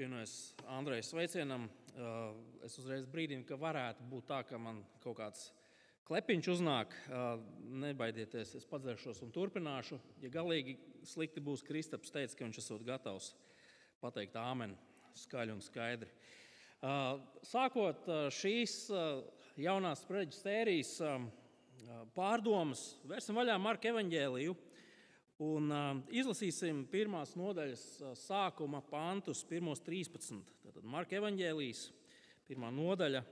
Pievienojas Andreja sveicienam. Es uzreiz brīdinu, ka varētu būt tā, ka man kaut kāds klepiņš uznāk. Nebaidieties, es padzeršos un turpināšu. Ja galīgi slikti būs, Kristaps teica, ka viņš esot gatavs pateikt āmen skaļi un skaidri. Sākot šīs jaunās sprediķu sērijas pārdomas, vērsim vaļā Marka evaņģēliju un izlasīsim pirmās nodaļas sākuma pantus, pirmos 13. Tātad Marka evaņģēlijs, pirmā nodaļa,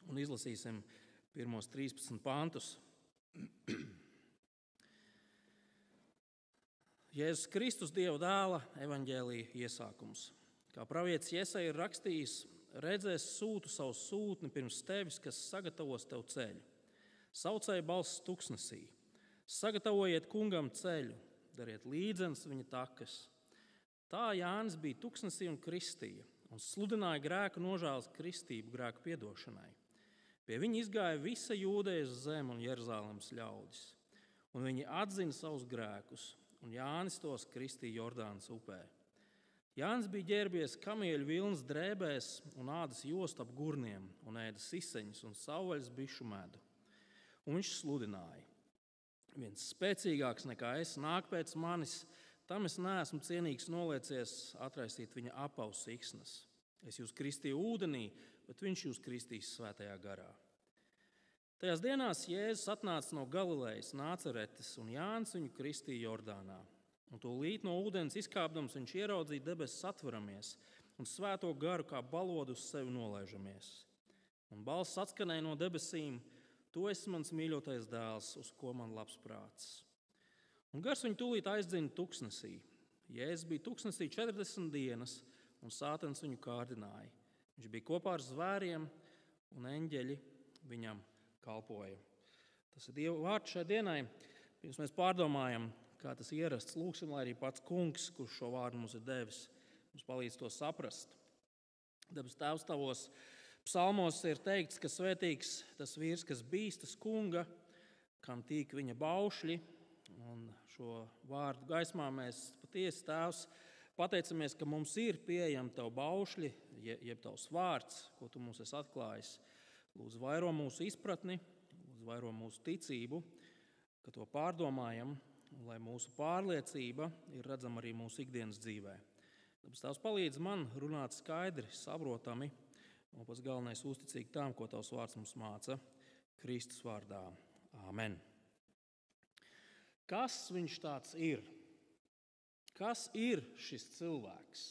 un izlasīsim pirmos 13 pantus. Jēzus Kristus, Dieva dēla evaņģēlija iesākums. Kā pravietis Jesaja ir rakstījis, redzēs sūtu savu sūtni pirms tevis, kas sagatavos tev ceļu. Saucēja balss tuksnesī. Sagatavojiet kungam ceļu, dariet līdzenas viņa takas. Tā Jānis bija tuksnesī un kristīja, un sludināja grēku nožēlas kristību grēku piedošanai. Pie viņa izgāja visa Jūdejas zeme un Jeruzalemes ļaudis, un viņi atzina savus grēkus, un Jānis tos kristīja Jordānas upē. Jānis bija ģērbies kamieļu vilnas drēbēs un ādas jostu ap gurniem, un ēda siseņus un savvaļas bišu medu. Un viņš sludināja: viens spēcīgāks nekā es nāk pēc manis, tam es neesmu cienīgs noliecies atraisīt viņa apavu siksnas. Es jūs kristīju ūdenī, bet viņš jūs kristīs svētajā garā. Tajās dienās Jēzus atnāca no Galilejas, Nāceretes, un Jānis viņu kristīja Jordānā. Un tūlīt no ūdens izkāpdams viņš ieraudzīja debesis atveramies, un svēto garu kā balodu uz sevi nolaižamies. Un balss atskanēja no debesīm: Tu esi mans mīļotais dēls, uz ko man labs prāts. Un gars viņu tūlīt aizdzina tuksnesī. Jēzus bija tuksnesī 40 dienas, un sātans viņu kārdināja. Viņš bija kopā ar zvēriem, un eņģeļi viņam kalpoja. Tas ir Dieva vārds šai dienai. Pirms mēs pārdomājam, kā tas ierasts, lūgsim, lai arī pats kungs, kurš šo vārdu mums ir devis, mums palīdz to saprast. Debes Tēvs, tavos psalmos ir teikts, ka svētīgs tas vīrs, kas bīstas kunga, kam tīk viņa baušļi. Un šo vārdu gaismā mēs patiesi, Tēvs, pateicamies, ka mums ir pieejami tavu baušļi, jeb tavs vārds, ko tu mums esi atklājis. Lūdzu, vairo mūsu izpratni, lūdzu, vairo mūsu ticību, ka to pārdomājam, un lai mūsu pārliecība ir redzama arī mūsu ikdienas dzīvē. Tāpēc Tavs palīdz man runāt skaidri, saprotami, un pats galvenais uzticīgi tām, ko Tavs vārds mums māca, Kristus vārdā. Āmen. Kas viņš tāds ir? Kas ir šis cilvēks?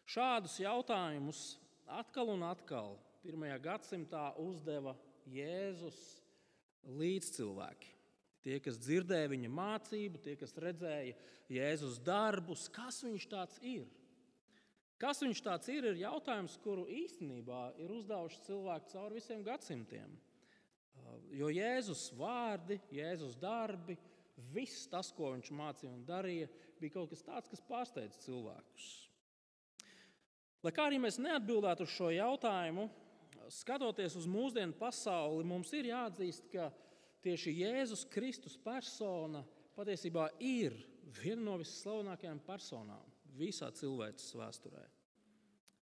Šādus jautājumus atkal un atkal 1. gadsimtā uzdeva Jēzus līdzcilvēki. Tie, kas dzirdēja viņa mācību, tie, kas redzēja Jēzus darbus, kas viņš tāds ir? Kas viņš tāds ir jautājums, kuru īstenībā ir uzdevuši cilvēki cauri visiem gadsimtiem. Jo Jēzus vārdi, Jēzus darbi, viss tas, ko viņš mācīja un darīja, bija kaut kas tāds, kas pārsteidz cilvēkus. Lai kā arī mēs neatbildētu uz šo jautājumu, skatoties uz mūsdienu pasauli, mums ir jāatzīst, ka tieši Jēzus Kristus persona patiesībā ir viena no visslavenākajām personām visā cilvēces vēsturē.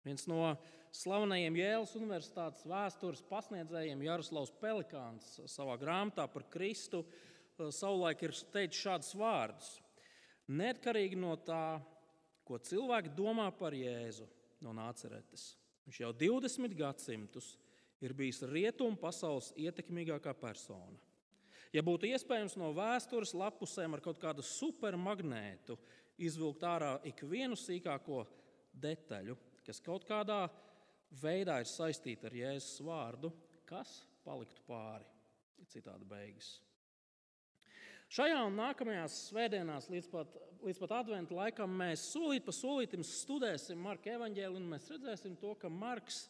Viens no slavenajiem Jēlas Universitātes vēstures pasniedzējiem, Jaroslavs Pelikāns, savā grāmatā par Kristu savulaik ir teicis šādus vārdus: neatkarīgi no tā, ko cilvēki domā par Jēzu no Nāceretes, viņš jau 20 gadsimtus ir bijis rietumu pasaules ietekmīgākā persona. Ja būtu iespējams no vēstures lapusēm ar kaut kādu supermagnētu izvilkt ārā ikvienu sīkāko detaļu, kas kaut kādā veidā ir saistīta ar Jēzus vārdu, kas paliktu pāri? Citādi beigas. Šajā un nākamajās svētdienās līdz pat adventa laikam mēs solīt pa solītim studēsim Marka evaņģēliju, un mēs redzēsim to, ka Marks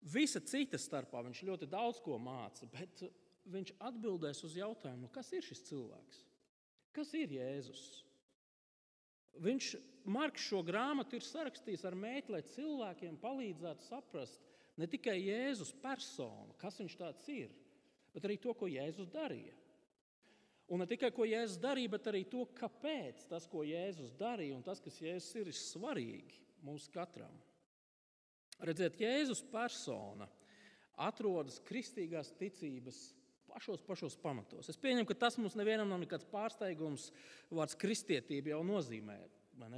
visa cita starpā, viņš ļoti daudz ko māca, bet viņš atbildēs uz jautājumu, kas ir šis cilvēks? Kas ir Jēzus? Marks šo grāmatu ir sarakstījis ar mērķi, lai cilvēkiem palīdzētu saprast ne tikai Jēzus personu, kas viņš tāds ir, bet arī to, ko Jēzus darīja. Un ne tikai, ko Jēzus darīja, bet arī to, kāpēc tas, ko Jēzus darīja, un tas, kas Jēzus ir svarīgi mums katram. Redziet, Jēzus persona atrodas kristīgās ticības pašos pamatos. Es pieņemu, ka tas mums nevienam nav nekāds pārsteigums. Vārds kristietība jau nozīmē,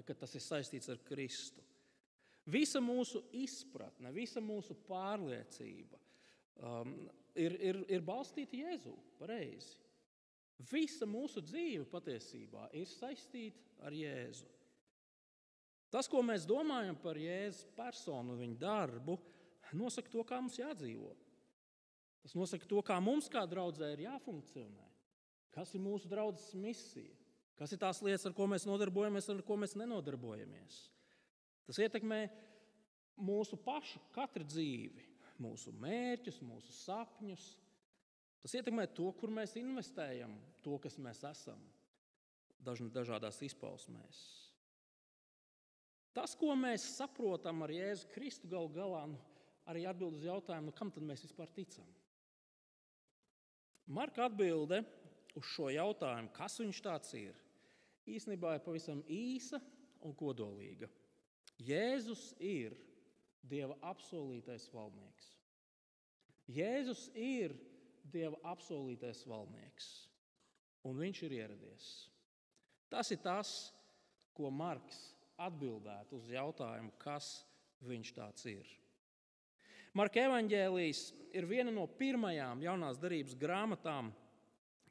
ka tas ir saistīts ar Kristu. Visa mūsu izpratne, visa mūsu pārliecība ir balstīta Jēzū, pareizi. Visa mūsu dzīve patiesībā ir saistīta ar Jēzu. Tas, ko mēs domājam par Jēzus personu un viņa darbu, nosaka to, kā mums jādzīvo. Tas nosaka to, kā mums kā draudzē ir jāfunkcionē. Kas ir mūsu draudzes misija? Kas ir tās lietas, ar ko mēs nodarbojamies un ar ko mēs nenodarbojamies? Tas ietekmē mūsu pašu katru dzīvi, mūsu mērķus, mūsu sapņus. Tas ietekmē to, kur mēs investējam, to, kas mēs esam dažādās izpausmēs. Tas, ko mēs saprotam ar Jēzu Kristu galu galā, arī atbild uz jautājumu, kam tad mēs vispār ticam? Marka atbilde uz šo jautājumu, kas viņš tāds ir, īstenībā ir pavisam īsa un kodolīga. Jēzus ir Dieva apsolītais valdnieks. Jēzus ir Dieva apsolītais valdnieks, un viņš ir ieradies. Tas ir tas, ko Marks atbildētu uz jautājumu, kas viņš tāds ir. Marka evaņģēlijs ir viena no pirmajām jaunās derības grāmatām,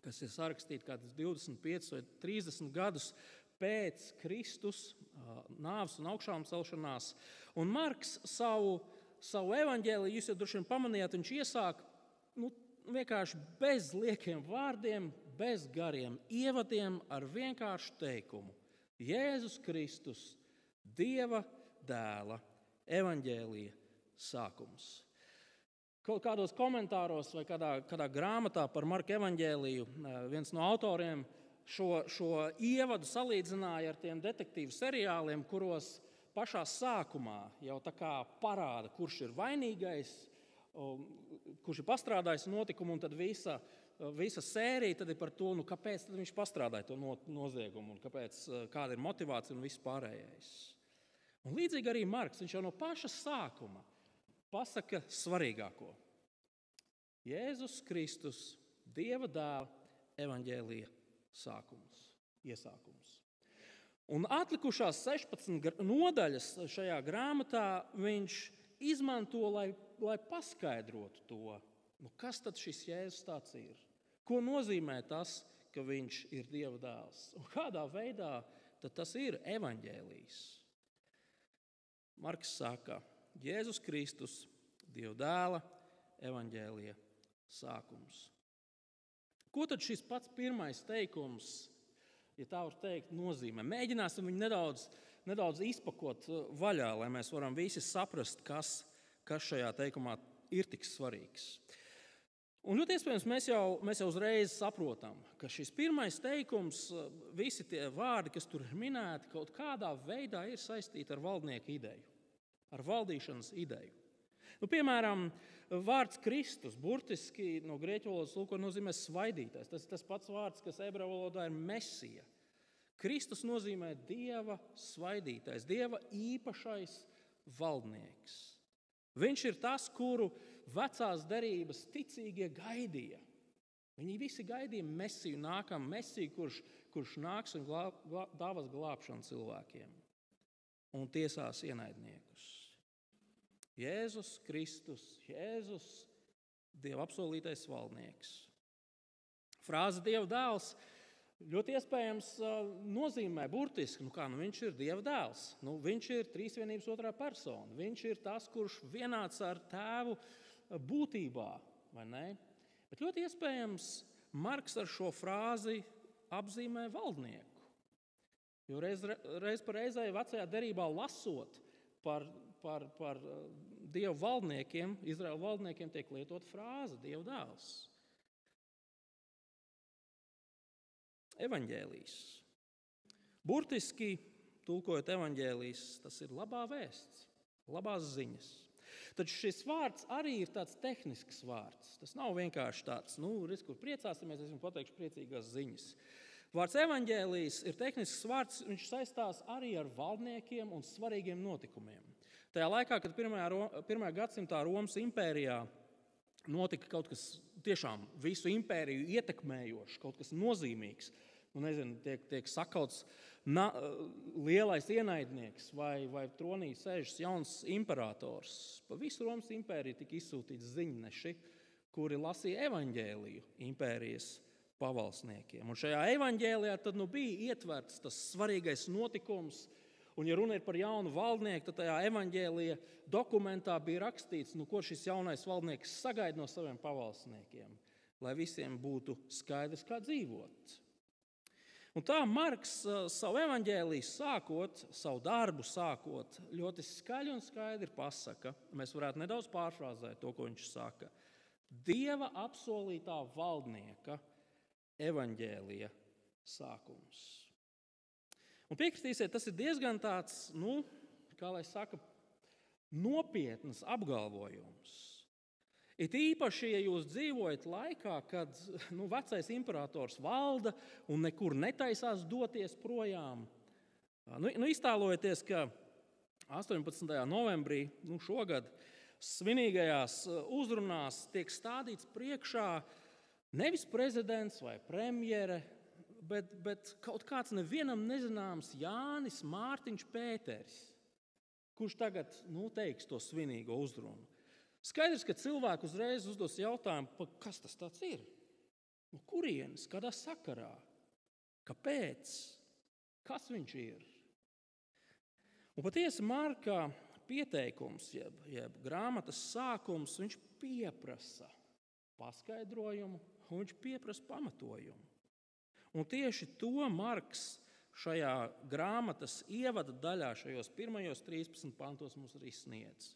kas ir sarakstīta kādas 25 vai 30 gadus pēc Kristus nāves un augšām celšanās. Un Marks savu evaņģēliju, jūs jau droši vien pamanījāt, viņš iesāk vienkārši bez liekiem vārdiem, bez gariem ievadiem ar vienkāršu teikumu. Jēzus Kristus, Dieva dēla evaņģēlija sākums. Kaut kādos komentāros vai kādā grāmatā par Marka evaņģēliju viens no autoriem šo ievadu salīdzināja ar tiem detektīvu seriāliem, kuros pašā sākumā jau tā kā parāda, kurš ir vainīgais, kurš ir pastrādājis notikumu, un tad visa sērija tad ir par to, kāpēc tad viņš pastrādāja to noziegumu, un kāda ir motivācija un viss pārējais. Un līdzīgi arī Marks, viņš jau no paša sākuma pasaka svarīgāko. Jēzus Kristus, Dieva dēla evaņģēlija iesākums. Un atlikušās 16 nodaļas šajā grāmatā viņš izmanto, lai paskaidrotu to, kas tad šis Jēzus tāds ir. Ko nozīmē tas, ka viņš ir Dieva dēls? Un kādā veidā tad tas ir evaņģēlijs? Marks saka, Jēzus Kristus, Dieva dēla evaņģēlija sākums. Ko tad šis pats pirmais teikums, ja tā var teikt, nozīmē? Mēģināsim viņu nedaudz izpakot vaļā, lai mēs varam visi saprast, kas šajā teikumā ir tik svarīgs. Un ļoti iespējams, mēs jau uzreiz saprotam, ka šis pirmais teikums, visi tie vārdi, kas tur ir minēti, kaut kādā veidā ir saistīti ar valdnieku ideju, ar valdīšanas ideju. Piemēram, vārds Kristus burtiski no grieķu valodas nozīmē svaidītājs. Tas pats vārds, kas ebreju valodā ir mesija. Kristus nozīmē Dieva svaidītājs, Dieva īpašais valdnieks. Viņš ir tas, kuru vecās derības ticīgie gaidīja. Viņi visi gaidīja mesiju, nākamu mesiju, kurš nāks un dāvās glābšanu cilvēkiem un tiesās ienaidniekus. Jēzus Kristus, Jēzus, Dieva apsolītais valdnieks. Frāze Dieva dēls ļoti iespējams nozīmē burtiski, viņš ir Dieva dēls. Viņš ir trīsvienības otrā persona. Viņš ir tas, kurš vienāds ar tēvu būtībā, vai ne? Bet ļoti iespējams Marks ar šo frāzi apzīmē valdnieku. Jo reiz par reizei vecajā derībā lasot par Dieva valdniekiem, Izraēla valdniekiem tiek lietot frāze Dieva dēls. Evaņģēlijs. Burtiski tulkojot evaņģēlijs, tas ir labā vēsts, labās ziņas. Taču šis vārds arī ir tāds tehnisks vārds. Tas nav vienkārši tāds, kur priecāsimies, es jums pateikšu priecīgās ziņas. Vārds evaņģēlijs ir tehnisks vārds, viņš saistās arī ar valdniekiem un svarīgiem notikumiem. Tajā laikā, kad 1. gadsimtā Romas impērijā notika kaut kas tiešām visu impēriju ietekmējošs, kaut kas nozīmīgs, tiek sakauts lielais ienaidnieks vai tronī sēžas jauns imperators. Pa visu Romas impēriju tika izsūtīts ziņneši, kuri lasīja evaņģēliju impērijas pavalsniekiem. Un šajā evaņģēlijā tad bija ietverts tas svarīgais notikums. Un, ja runa ir par jaunu valdnieku, tad tajā evaņģēlija dokumentā bija rakstīts, ko šis jaunais valdnieks sagaida no saviem pavalsniekiem, lai visiem būtu skaidrs, kā dzīvot. Un tā Marks savu evaņģēliju sākot, savu darbu sākot, ļoti skaļi un skaidri pasaka, mēs varētu nedaudz pārfrāzēt to, ko viņš saka. Dieva apsolītā valdnieka evaņģēlija sākums. Un piekritīsiet, tas ir diezgan tāds, kā lai saka, nopietns apgalvojums. It īpaši, ja jūs dzīvojat laikā, kad vecais imperators valda un nekur netaisās doties projām. Iztēlojieties, ka 18. novembrī šogad svinīgajās uzrunās tiek stādīts priekšā nevis prezidents vai premjere, bet kaut kāds nevienam nezināms Jānis Mārtiņš Pēteris, kurš tagad teiks to svinīgo uzrunu. Skaidrs, ka cilvēki uzreiz uzdos jautājumu, kas tas tāds ir? No kurienes, kādā sakarā? Kāpēc? Kas viņš ir? Un patiesi Marka pieteikums, jeb grāmatas sākums, viņš pieprasa paskaidrojumu un viņš pieprasa pamatojumu. Un tieši to Marks šajā grāmatas ievada daļā, šajos pirmajos 13 pantos mums arī sniedz.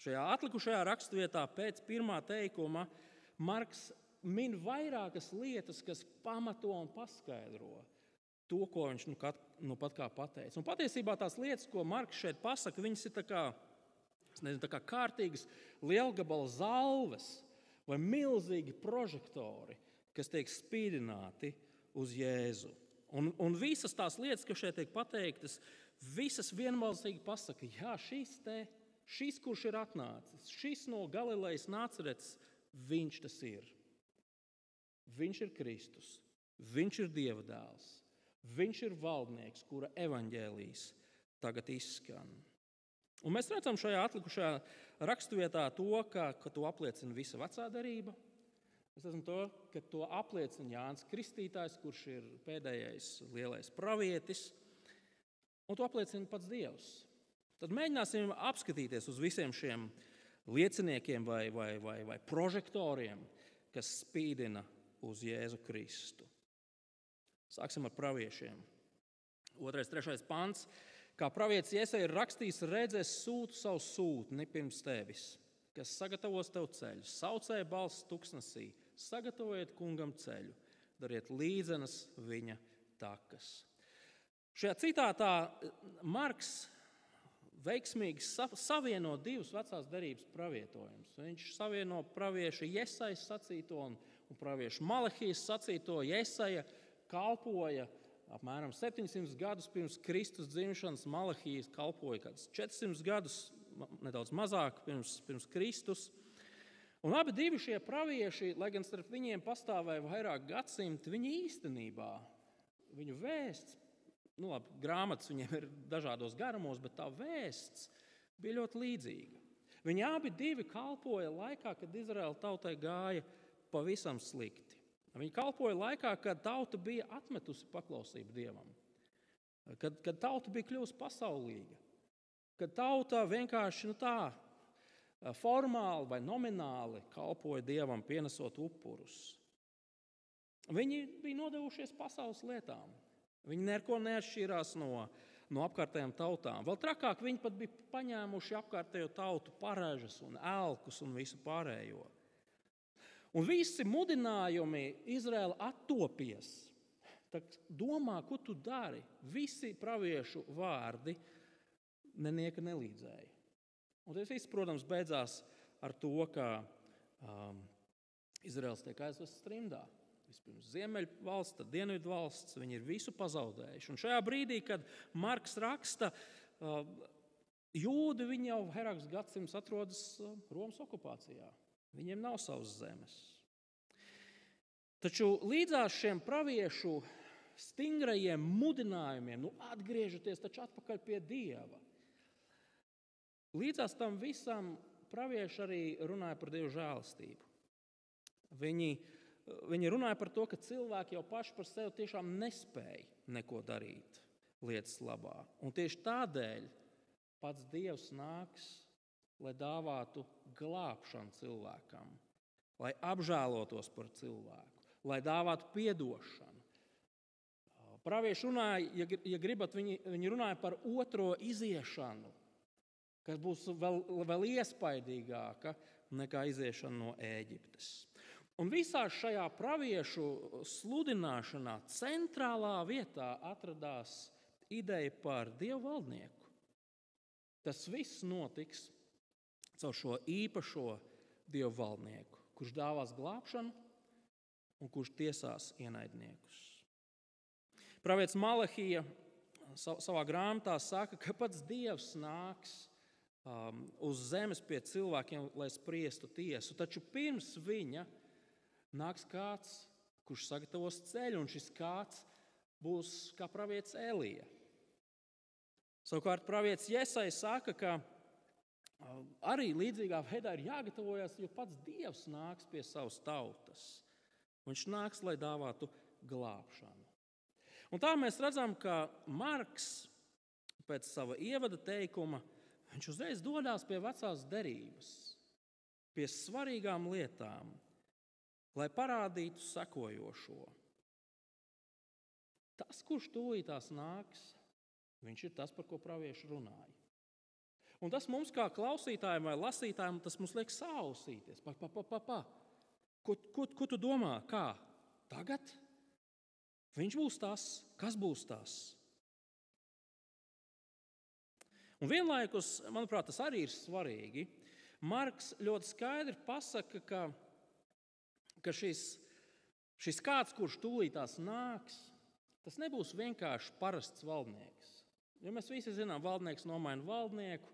Šajā atlikušajā raksturvietā pēc pirmā teikuma Marks min vairākas lietas, kas pamato un paskaidro to, ko viņš pat kā pateica. Un patiesībā tās lietas, ko Marks šeit pasaka, viņas ir tā kā kārtīgas lielgabala zalves vai milzīgi prožektori, kas tiek spīdināti uz Jēzu. Un visas tās lietas, kas šeit tiek pateiktas, visas vienbalsīgi pasaka, jā, šis, kurš ir atnācis, šis no Galilejas Nāceretes, viņš tas ir. Viņš ir Kristus, viņš ir Dieva dēls, viņš ir valdnieks, kura evaņģēlijs tagad izskan. Un mēs redzam šajā atlikušajā raksturvietā to, ka to apliecina visa vecā derība. Mēs redzam to, ka to apliecina Jānis Kristītājs, kurš ir pēdējais lielais pravietis, un to apliecina pats Dievs. Tad mēģināsim apskatīties uz visiem šiem lieciniekiem vai prožektoriem, kas spīdina uz Jēzu Kristu. Sāksim ar praviešiem. 2. 3. pants. Kā pravietis Jesaja ir rakstījis, redzēs sūtu savu sūtni pirms tevis, kas sagatavos tev ceļu. Saucēja balss tuksnesī, sagatavojiet kungam ceļu, dariet līdzenas viņa takas. Šajā citātā Marks veiksmīgi savieno divus vecās derības pravietojumus. Viņš savieno pravieša Jesajas sacīto un pravieša Malahijas sacīto. Jesaja kalpoja apmēram 700 gadus pirms Kristus dzimšanas, Malahijas kalpoja kādus 400 gadus, nedaudz mazāk pirms Kristus. Un abi divi šie pravieši, lai gan starp viņiem pastāvēja vairāk gadsimti, viņi īstenībā, viņu vēsts, grāmatas viņiem ir dažādos garumos, bet tā vēsts bija ļoti līdzīga. Viņi abi divi kalpoja laikā, kad Izraēla tautai gāja pavisam slikti. Viņi kalpoja laikā, kad tauta bija atmetusi paklausību Dievam, kad tauta bija kļuvusi pasaulīga, kad tauta vienkārši formāli vai nomināli kalpoja Dievam, pienesot upurus. Viņi bija nodevušies pasaules lietām. Viņi neko neatšķirās no apkārtējām tautām. Vēl trakāk, viņi pat bija paņēmuši apkārtējo tautu paražas un elkus un visu pārējo. Un visi mudinājumi Izraēla attopies. Tak domā, ko tu dari? Visi praviešu vārdi nenieka nelīdzēja. Un tas viss, protams, beidzās ar to, ka Izraēls tiek aizvests trimdā. vispirms ziemeļu valsts, tad dienvidu valsts. Viņi ir visu pazaudējuši. Un šajā brīdī, kad Marks raksta, jūdi viņi jau vairākus gadsimtus atrodas Romas okupācijā. Viņiem nav savas zemes. Taču līdzās šiem praviešu stingrajiem mudinājumiem, atgriežoties taču atpakaļ pie Dieva, līdzās tam visam pravieši arī runāja par Dieva žēlastību. Viņi runāja par to, ka cilvēki jau paši par sevi tiešām nespēja neko darīt lietas labā. Un tieši tādēļ pats Dievs nāks, lai dāvātu glābšanu cilvēkam, lai apžēlotos par cilvēku, lai dāvātu piedošanu. Pravieši runāja, ja gribat, viņi runāja par otro iziešanu, kas būs vēl iespaidīgāka nekā iziešana no Ēģiptes. Un visā šajā praviešu sludināšanā centrālā vietā atradās ideja par Dievu valdnieku. Tas viss notiks caur šo īpašo Dievu valdnieku, kurš dāvās glābšanu un kurš tiesās ienaidniekus. Pravietis Malahija savā grāmatā saka, ka pats Dievs nāks uz zemes pie cilvēkiem, lai spriestu tiesu. Taču pirms viņa nāks kāds, kurš sagatavos ceļu, un šis kāds būs kā pravietis Elija. Savukārt pravietis Jesai saka, ka arī līdzīgā veidā ir jāgatavojas, jo pats Dievs nāks pie savas tautas. Viņš nāks, lai dāvātu glābšanu. Un tā mēs redzam, ka Marks pēc sava ievada teikuma viņš uzreiz dodās pie vecās derības, pie svarīgām lietām, lai parādītu sekojošo. Tas, kurš tūlītās nāks, viņš ir tas, par ko pravieši runāja. Un tas mums kā klausītājiem vai lasītājiem, tas mums liek sausīties. Ko tu domā? Kā? Tagad? Viņš būs tas, kas būs tas? Un vienlaikus, manuprāt, tas arī ir svarīgi. Marks ļoti skaidri pasaka, ka šis kāds, kurš tūlītās nāks, tas nebūs vienkārši parasts valdnieks. Jo mēs visi zinām, valdnieks nomaina valdnieku,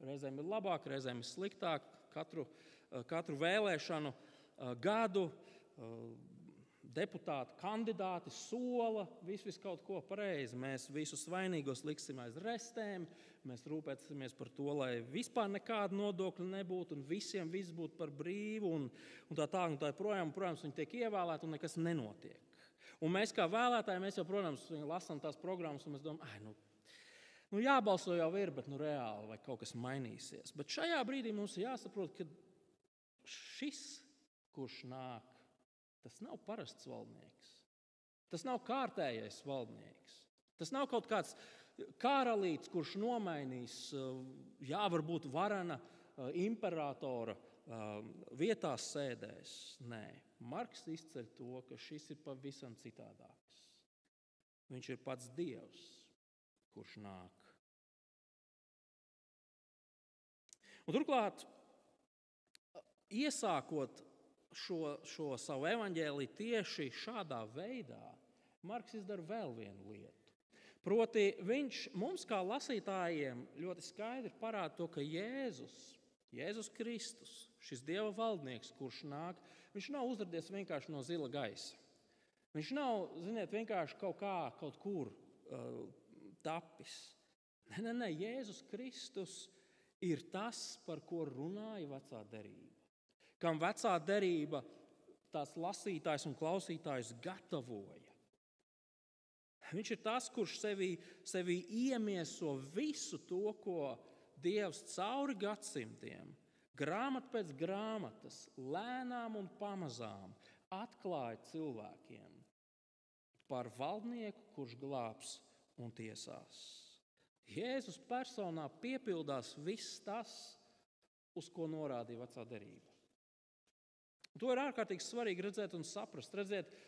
reizēm ir labāk, reizēm ir sliktāk, katru vēlēšanu gadu deputāti, kandidāti sola visu kaut ko pareizi. Mēs visus vainīgos liksim aiz restēm, mēs rūpēsimies par to, lai vispār nekāda nodokļa nebūtu un visiem viss būtu par brīvu un tā projām. Protams, viņi tiek ievēlēti un nekas nenotiek. Un mēs kā vēlētāji, mēs jau, protams, lasām tās programmas un mēs domājam, jābalso jau ir, bet reāli vai kaut kas mainīsies. Bet šajā brīdī mums ir jāsaprot, ka šis, kurš nāk, tas nav parasts valdnieks. Tas nav kārtējais valdnieks. Tas nav kaut kāds karalīts, kurš nomainīs, varbūt varena imperatora vietā sēdēs. Nē, Marks izceļ to, ka šis ir pavisam citādāks. Viņš ir pats Dievs, kurš nāk. Un turklāt, iesākot šo savu evaņģēliju tieši šādā veidā, Marks izdara vēl vienu lietu. Proti, viņš mums kā lasītājiem ļoti skaidri parāda to, ka Jēzus Kristus, šis Dieva valdnieks, kurš nāk, viņš nav uzradies vienkārši no zila gaisa. Viņš nav, vienkārši kaut kur tapis. Nē, Jēzus Kristus ir tas, par ko runāja vecā derība. Kam vecā derība tās lasītājs un klausītājs gatavoja. Viņš ir tas, kurš sevī iemieso visu to, ko Dievs cauri gadsimtiem, grāmata pēc grāmatas, lēnām un pamazām atklāja cilvēkiem par valdnieku, kurš glābs un tiesās. Jēzus personā piepildās viss tas, uz ko norādīja vecā derība. To ir ārkārtīgi svarīgi redzēt un saprast.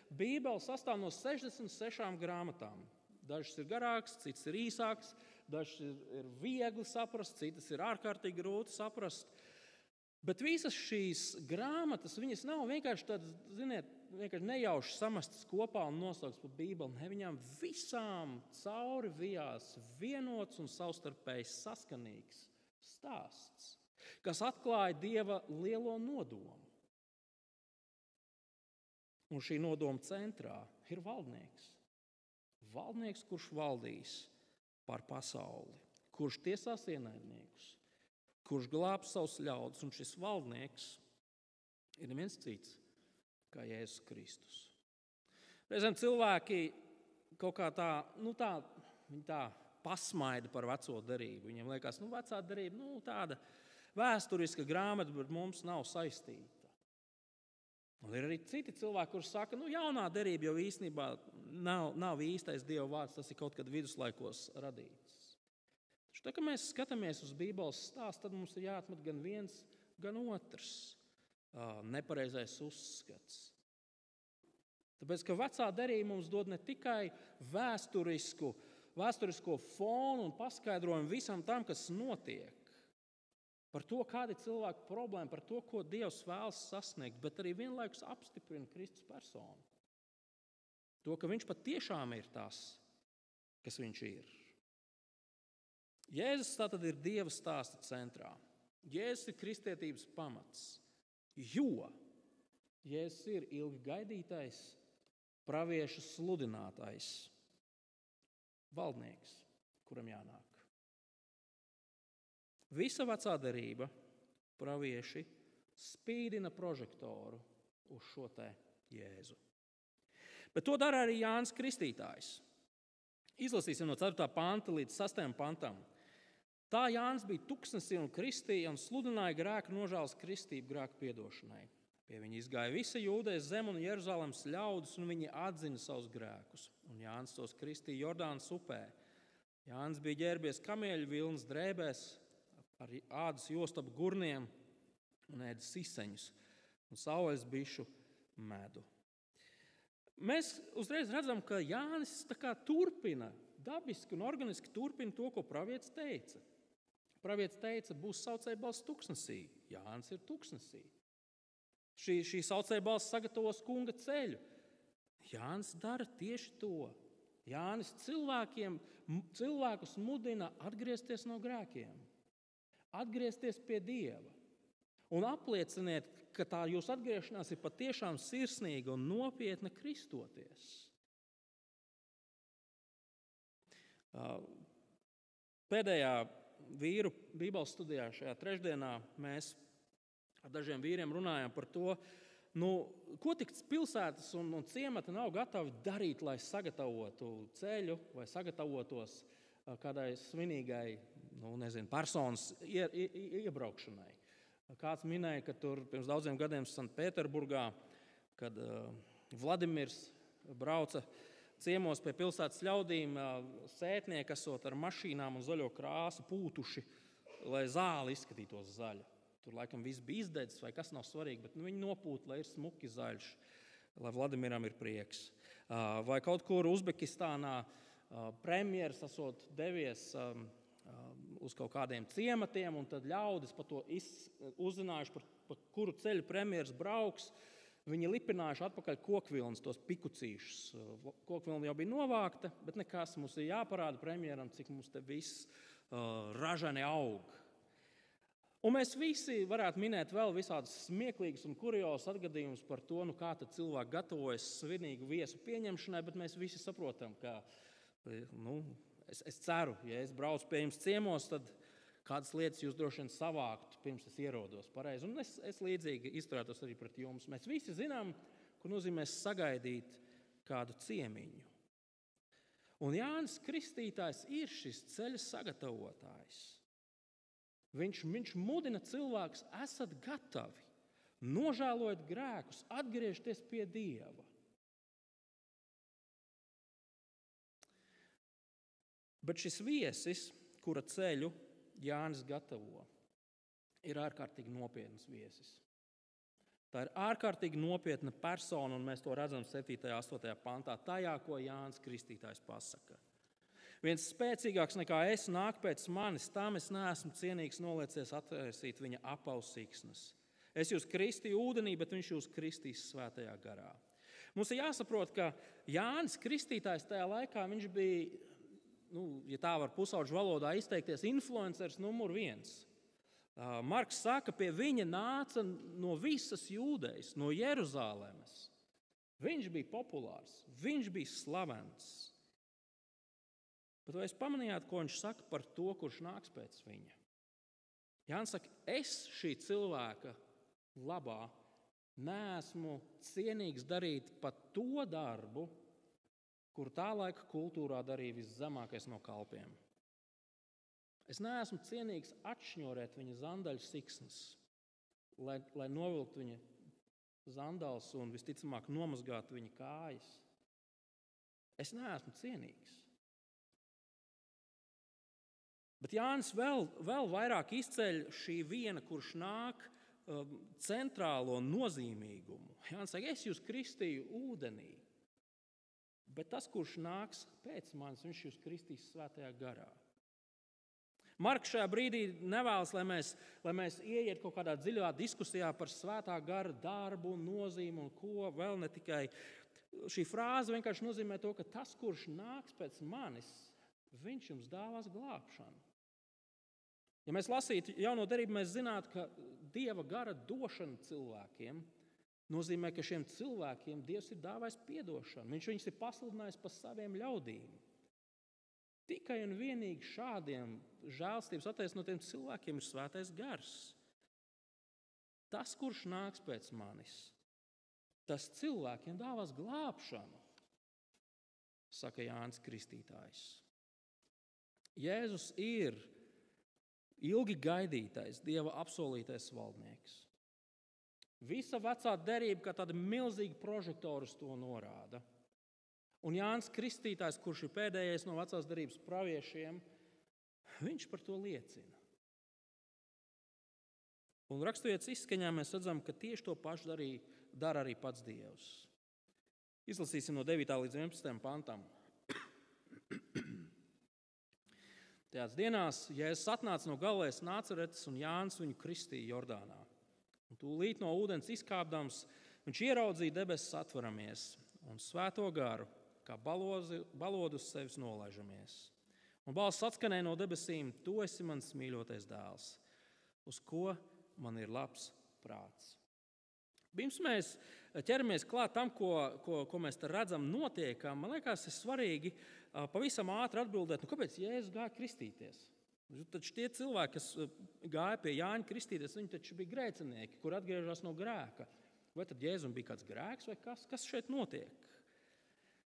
Bībele sastāv no 66 grāmatām. Dažas ir garākas, citas ir īsākas, dažas ir viegli saprast, citas ir ārkārtīgi grūti saprast. Bet visas šīs grāmatas, viņas nav vienkārši tādas, vienkārši nejauši samestas kopā un nosauktas par Bībeli. Ne, viņām visām cauri vijās vienots un savstarpēji saskanīgs stāsts, kas atklāja Dieva lielo nodomu. Un šī nodoma centrā ir valdnieks. Valdnieks, kurš valdīs pār pasauli, kurš tiesās ienaidniekus, kurš glābs savus ļaudis, un šis valdnieks ir neviens cits kā Jēzus Kristus. Reizēm cilvēki kaut kā tā pasmaida par veco derību. Viņiem liekas, vecā derība, tāda vēsturiska grāmata, bet mums nav saistīta. Un ir arī citi cilvēki, kurš saka, jaunā derība jau īstenībā nav īstais Dieva vārds, tas ir kaut kad viduslaikos radīts. Tā kā mēs skatāmies uz Bībeles stāstu, tad mums ir jāatmet gan viens, gan otrs nepareizais uzskats. Tāpēc, ka vecā derība mums dod ne tikai vēsturisko fonu un paskaidrojumu visam tam, kas notiek, par to, kāda ir cilvēka problēma, par to, ko Dievs vēlas sasniegt, bet arī vienlaikus apstiprina Kristus personu. To, ka viņš patiešām ir tas, kas viņš ir. Jēzus tātad ir Dieva stāsta centrā. Jēzus ir kristietības pamats, jo Jēzus ir ilgi gaidītais, praviešu sludinātais valdnieks, kuram jānāk. Visa vecā derība, pravieši, spīdina prožektoru uz šo te Jēzu. Bet to dara arī Jānis Kristītājs. Izlasīsim no 4. panta līdz 6. pantam. Tā Jānis bija tuksnesī un kristīja un sludināja grēku nožēlas kristību grēku piedošanai. Pie viņa izgāja visa Jūdejas zeme un Jeruzalemes ļaudis, un viņi atzina savus grēkus. Un Jānis tos kristīja Jordānas upē. Jānis bija ģērbies kamieļu vilnas drēbēs, ar ādas jostu ap gurniem un ēda siseņus un saules bišu medu. Mēs uzreiz redzam, ka Jānis turpina, dabiski un organiski turpina to, ko pravietis teica. Pravietis teica, būs saucēja balss tuksnesī. Jānis ir tuksnesī. Šī saucēja balss sagatavos kunga ceļu. Jānis dara tieši to. Jānis cilvēkus mudina atgriezties no grēkiem, atgriezties pie Dieva un aplieciniet, ka tā jūsu atgriešanās ir patiešām sirsnīga un nopietna kristoties. Pēdējā vīru Bībeles studijā šajā trešdienā mēs ar dažiem vīriem runājām par to, ko tik pilsētas un ciemati nav gatavi darīt, lai sagatavotu ceļu vai sagatavotos kādai svinīgai personas iebraukšanai. Kāds minēja, ka tur pirms daudziem gadiem Sanktpēterburgā, kad Vladimirs brauca ciemos pie pilsētas ļaudīm, sētnieki esot ar mašīnām un zaļo krāsu pūtuši, lai zāle izskatītos zaļa. Tur laikam viss bija izdedzis vai kas nav svarīgi, bet viņi nopūta, lai ir smuki zaļš, lai Vladimiram ir prieks. Vai kaut kur Uzbekistānā premjeras esot devies uz kaut kādiem ciematiem, un tad ļaudis par to uzzinājuši, par kuru ceļu premjeras brauks. Viņi lipinājuši atpakaļ kokvilnas, tos pikucīšus. Kokvilna jau bija novākta, bet nekas, mums ir jāparāda premjeram, cik mums te viss ražani aug. Un mēs visi varētu minēt vēl visādus smieklīgus un kuriozus atgadījumus par to, kā tad cilvēki gatavojas svinīgu viesu pieņemšanai, bet mēs visi saprotam, ka, es ceru, ja es braucu pie jums ciemos, tad kādas lietas jūs droši vien savāktu, pirms es ierodos pareizi. Un es līdzīgi izturētos arī pret jums. Mēs visi zinām, ko nozīmē sagaidīt kādu ciemiņu. Un Jānis Kristītājs ir šis ceļa sagatavotājs. Viņš mudina cilvēkus, esat gatavi, nožēlojot grēkus, atgriezties pie Dieva. Bet šis viesis, kura ceļu Jānis gatavo, ir ārkārtīgi nopietns viesis. Tā ir ārkārtīgi nopietna persona, un mēs to redzam 7. un 8. pantā, tajā, ko Jānis Kristītājs pasaka. Viens spēcīgāks nekā es nāk pēc manis, tam es neesmu cienīgs noliecies attaisīt viņa apausīksnes. Es jūs kristīju ūdenī, bet viņš jūs kristīs svētajā garā. Mums ir jāsaprot, ka Jānis Kristītājs tajā laikā viņš bija, ja tā var pusauģu valodā izteikties, influenceris numur 1. Marks saka, pie viņa nāca no visas Jūdejas, no Jeruzālēmas. Viņš bija populārs, viņš bija slavens. Bet vai jūs pamanījāt, ko viņš saka par to, kurš nāks pēc viņa? Jānis saka, es šī cilvēka labā neesmu cienīgs darīt pat to darbu, kur tā laika kultūrā darīja viszemākais no kalpiem. Es neesmu cienīgs atšņorēt viņa zandaļu siksnas, lai novilktu viņa zandals un visticamāk nomazgātu viņa kājas. Es neesmu cienīgs. Bet Jānis vēl vairāk izceļ šī viena, kurš nāk, centrālo nozīmīgumu. Jānis saka, es jūs kristīju ūdenī, bet tas, kurš nāks pēc manis, viņš jūs kristīs svētajā garā. Marks šajā brīdī nevēlas, lai mēs ieiet kaut kādā dziļā diskusijā par svētā gara darbu, nozīmi un ko vēl ne tikai. Šī frāze vienkārši nozīmē to, ka tas, kurš nāks pēc manis, viņš jums dāvās glābšanu. Ja mēs lasītu jauno derību, mēs zinātu, ka Dieva gara došana cilvēkiem nozīmē, ka šiem cilvēkiem Dievs ir dāvājis piedošanu. Viņš viņus ir pasludinājis pa saviem ļaudīm. Tikai un vienīgi šādiem žēlstības attaisnotiem cilvēkiem ir svētais gars. Tas, kurš nāks pēc manis, tas cilvēkiem dāvās glābšanu, saka Jānis Kristītājs. Jēzus ir ilgi gaidītais, Dieva apsolītais valdnieks. Visa vecā derība, kā tāda milzīga prožektora uz to norāda. Un Jānis Kristītājs, kurš ir pēdējais no vecās derības praviešiem, viņš par to liecina. Un raksturietas izskaņā mēs redzam, ka tieši to pašu dara arī pats Dievs. Izlasīsim no 9. līdz 11. pantam. Tajās dienās Jēzus atnāca no Galilejas Nācaretes un Jānis viņu kristīja Jordānā. Un tūlīt no ūdens izkāpdams, viņš ieraudzīja debesis atveramies un svēto garu, kā balodu uz sevis nolaižamies. Un balss atskanēja no debesīm, tu esi mans mīļotais dēls, uz ko man ir labs prāts. Pirms mēs ķeramies klāt tam, ko mēs te redzam notiekam, man liekas, ir svarīgi pavisam ātri atbildēt, kāpēc Jēzus gāja kristīties? Taču tie cilvēki, kas gāja pie Jāņa kristīties, viņi taču bija grēcinieki, kur atgriežas no grēka. Vai tad Jēzum bija kāds grēks vai kas šeit notiek?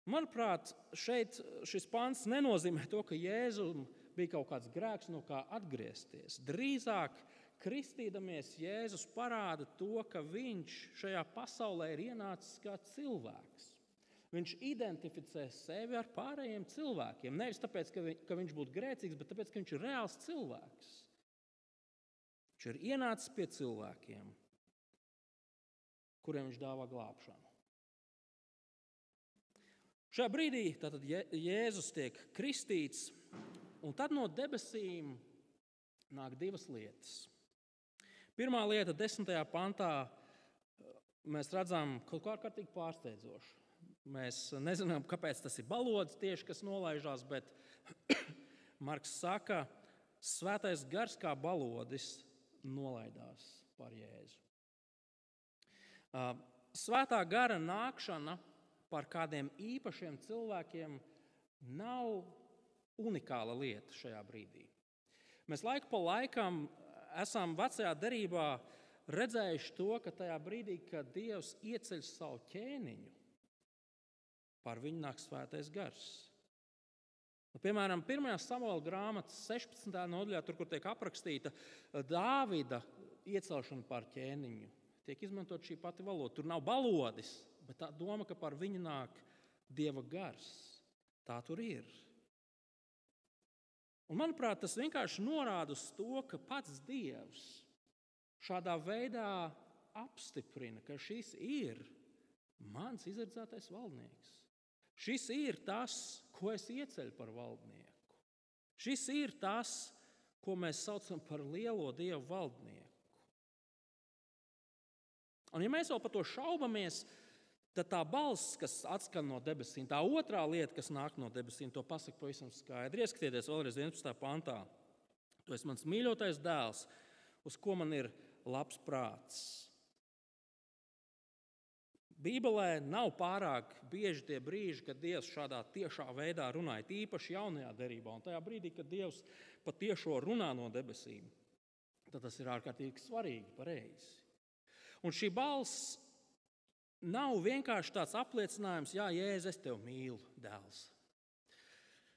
Manuprāt, šeit šis pants nenozīmē to, ka Jēzum bija kaut kāds grēks, no kā atgriezties. Drīzāk, kristīdamies, Jēzus parāda to, ka viņš šajā pasaulē ir ienācis kā cilvēks. Viņš identificē sevi ar pārējiem cilvēkiem. Nevis tāpēc, ka viņš būtu grēcīgs, bet tāpēc, ka viņš ir reāls cilvēks. Viņš ir ienācis pie cilvēkiem, kuriem viņš dāvā glābšanu. Šajā brīdī tātad Jēzus tiek kristīts, un tad no debesīm nāk divas lietas. Pirmā lieta, 10. pantā, mēs redzam kaut ko ārkārtīgi pārsteidzošu. Mēs nezinām, kāpēc tas ir balods tieši, kas nolaižās, bet Marks saka, svētais gars kā balodis nolaidās par Jēzu. Svētā gara nākšana par kādiem īpašiem cilvēkiem nav unikāla lieta šajā brīdī. Mēs laiku pa laikam esam vecajā derībā redzējuši to, ka tajā brīdī, kad Dievs ieceļ savu ķēniņu, par viņu nāk svētais gars. Piemēram, 1. Samuela grāmatas 16. nodaļā, tur, kur tiek aprakstīta Dāvida iecelšana par ķēniņu, tiek izmantot šī pati valoda. Tur nav balodis, bet tā doma, ka par viņu nāk Dieva gars. Tā tur ir. Un, manuprāt, tas vienkārši norāda uz to, ka pats Dievs šādā veidā apstiprina, ka šis ir mans izredzētais valdnieks. Šis ir tas, ko es ieceļu par valdnieku. Šis ir tas, ko mēs saucam par lielo Dievu valdnieku. Un ja mēs vēl par to šaubamies, tad tā balss, kas atskan no debesīm, tā otrā lieta, kas nāk no debesīm, to pasaka pavisam skaidri. Ieskatieties vēlreiz 11. pantā. Tu esi mans mīļotais dēls, uz ko man ir labs prāts. Bībelē nav pārāk bieži tie brīži, kad Dievs šādā tiešā veidā runāja, īpaši jaunajā derībā. Un tajā brīdī, kad Dievs patiešo runā no debesīm, tad tas ir ārkārtīgi svarīgi, pareizi. Un šī balss nav vienkārši tāds apliecinājums, jā, Jēzus, es tevi mīlu, dēls.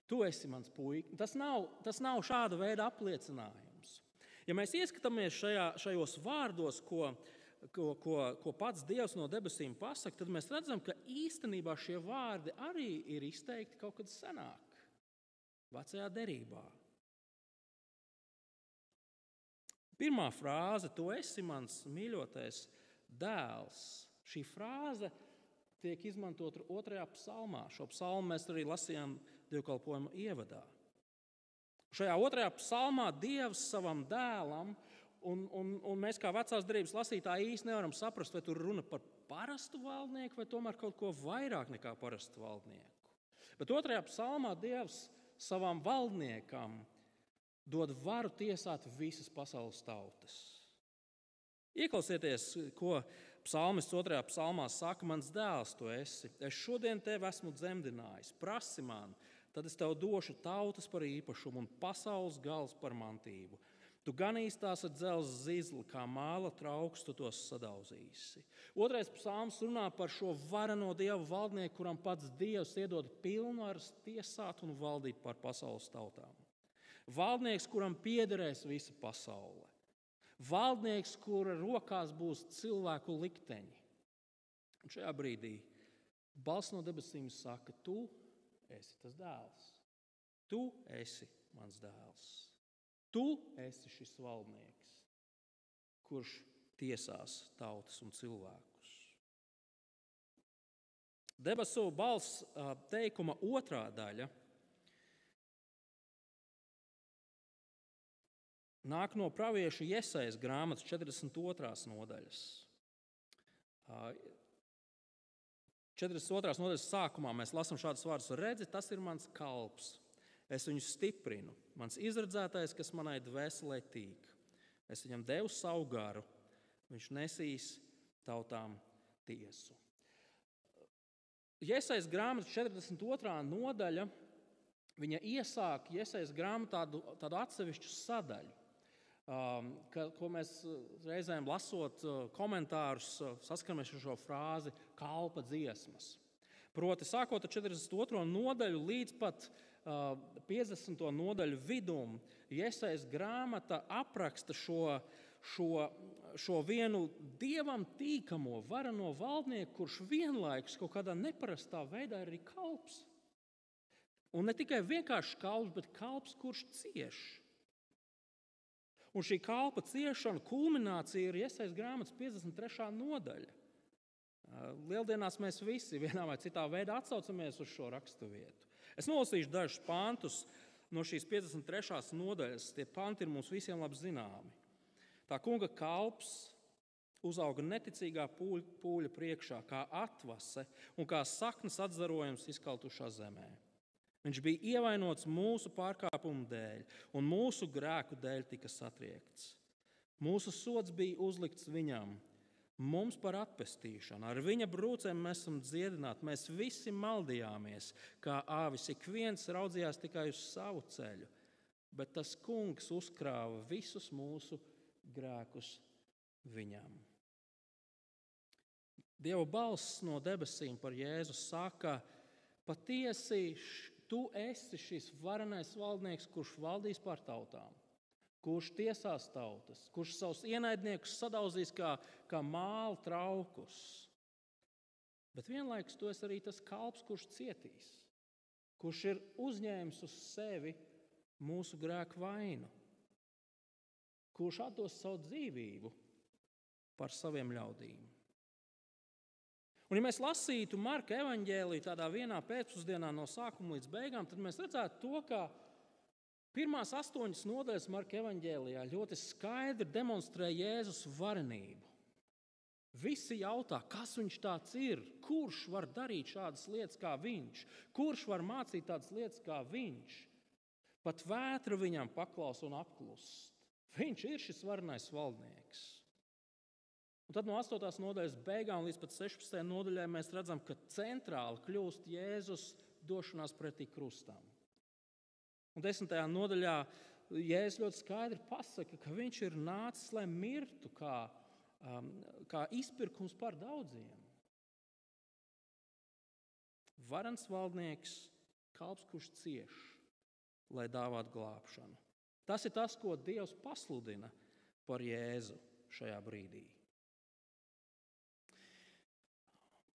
Tu esi mans puika. Tas nav šāda veida apliecinājums. Ja mēs ieskatāmies šajos vārdos, ko pats Dievs no debesīm pasaka, tad mēs redzam, ka īstenībā šie vārdi arī ir izteikti kaut kad senāk, vecajā derībā. Pirmā frāze, tu esi mans mīļotais dēls. Šī frāze tiek izmantota 2. psalmā. Šo psalmu mēs arī lasījām dievkalpojuma ievadā. Šajā 2. psalmā Dievs savam dēlam, un mēs kā vecās derības lasītāji īsti nevaram saprast, vai tur runa par parastu valdnieku vai tomēr kaut ko vairāk nekā parastu valdnieku. Bet 2. psalmā Dievs savam valdniekam dod varu tiesāt visas pasaules tautas. Ieklausieties, ko psalmists 2. psalmā saka: mans dēls tu esi, es šodien tevi esmu dzemdinājis, prasi man, tad es tev došu tautas par īpašumu un pasaules gals par mantību. Tu ganīsi tās ar dzelzs zizli, kā māla trauks, tu tos sadauzīsi. 2. psalms runā par šo vareno Dievu valdnieku, kuram pats Dievs iedod pilnvaras tiesāt un valdīt par pasaules tautām. Valdnieks, kuram piederēs visa pasaule. Valdnieks, kura rokās būs cilvēku likteņi. Un šajā brīdī balss no debesīm saka: tu esi tas dēls. Tu esi mans dēls. Tu esi šis valdnieks, kurš tiesās tautas un cilvēkus. Debesu balss teikuma otrā daļa nāk no pravieša Jesajas grāmatas 42. nodaļas. 42. nodaļas sākumā mēs lasām šādus vārdus: redzi, tas ir mans kalps. Es viņu stiprinu, mans izredzētais, kas manai dvēselē tīk. Es viņam devu savu garu, viņš nesīs tautām tiesu. Jesajas grāmatas 42. nodaļa, viņa iesāk Jesajas grāmatu tādu atsevišķu sadaļu, ko mēs reizēm lasot komentārus saskaramies ar šo frāzi kalpa dziesmas. Proti, sākot ar 42. nodaļu līdz pat 50. nodaļu vidum, Jesajas grāmata apraksta šo vienu dievam tīkamo, vareno valdnieku, kurš vienlaikus kaut kādā neparastā veidā ir arī kalps. Un ne tikai vienkārši kalps, bet kalps, kurš cieš. Un šī kalpa ciešana kulminācija ir Jesajas grāmatas 53. nodaļa. Lieldienās mēs visi vienā vai citā veidā atsaucamies uz šo raksturvietu. Es nolasīšu dažus pantus no šīs 53. nodaļas. Tie panti ir mums visiem labi zināmi. Tā kunga kalps uzauga neticīgā pūļa priekšā, kā atvase un kā saknes atzarojums izkaltušā zemē. Viņš bija ievainots mūsu pārkāpumu dēļ, un mūsu grēku dēļ tika satriekts. Mūsu sods bija uzlikts viņam, mums par atpestīšanu. Ar viņa brūcēm mēs esam dziedināti, mēs visi maldījāmies, kā āvis, ik viens raudzījās tikai uz savu ceļu, bet tas kungs uzkrāva visus mūsu grēkus viņam. Dieva balss no debesīm par Jēzu saka: patiesi, tu esi šis varenais valdnieks, kurš valdīs pār tautām, kurš tiesās tautas, kurš savus ienaidniekus sadauzīs kā māla traukus. Bet vienlaikus tu esi arī tas kalps, kurš cietīs, kurš ir uzņēmis uz sevi mūsu grēku vainu, kurš atdos savu dzīvību par saviem ļaudīm. Un ja mēs lasītu Marka evaņģēliju tādā vienā pēcpusdienā no sākuma līdz beigām, tad mēs redzētu to, ka Pirmās 8 nodaļas Marka evaņģēlijā ļoti skaidri demonstrē Jēzus varenību. Visi jautā, kas viņš tāds ir, kurš var darīt šādas lietas kā viņš, kurš var mācīt tādas lietas kā viņš. Pat vētra viņam paklaus un apklust. Viņš ir šis varenais valdnieks. Un tad no 8. nodaļas beigām līdz pat 16. nodaļai mēs redzam, ka centrāli kļūst Jēzus došanās pretī krustam. Un 10. nodaļā Jēzus ļoti skaidri pasaka, ka viņš ir nācis, lai mirtu kā izpirkums par daudziem. Varens valdnieks, kalps, kurš cieš, lai dāvātu glābšanu. Tas ir tas, ko Dievs pasludina par Jēzu šajā brīdī.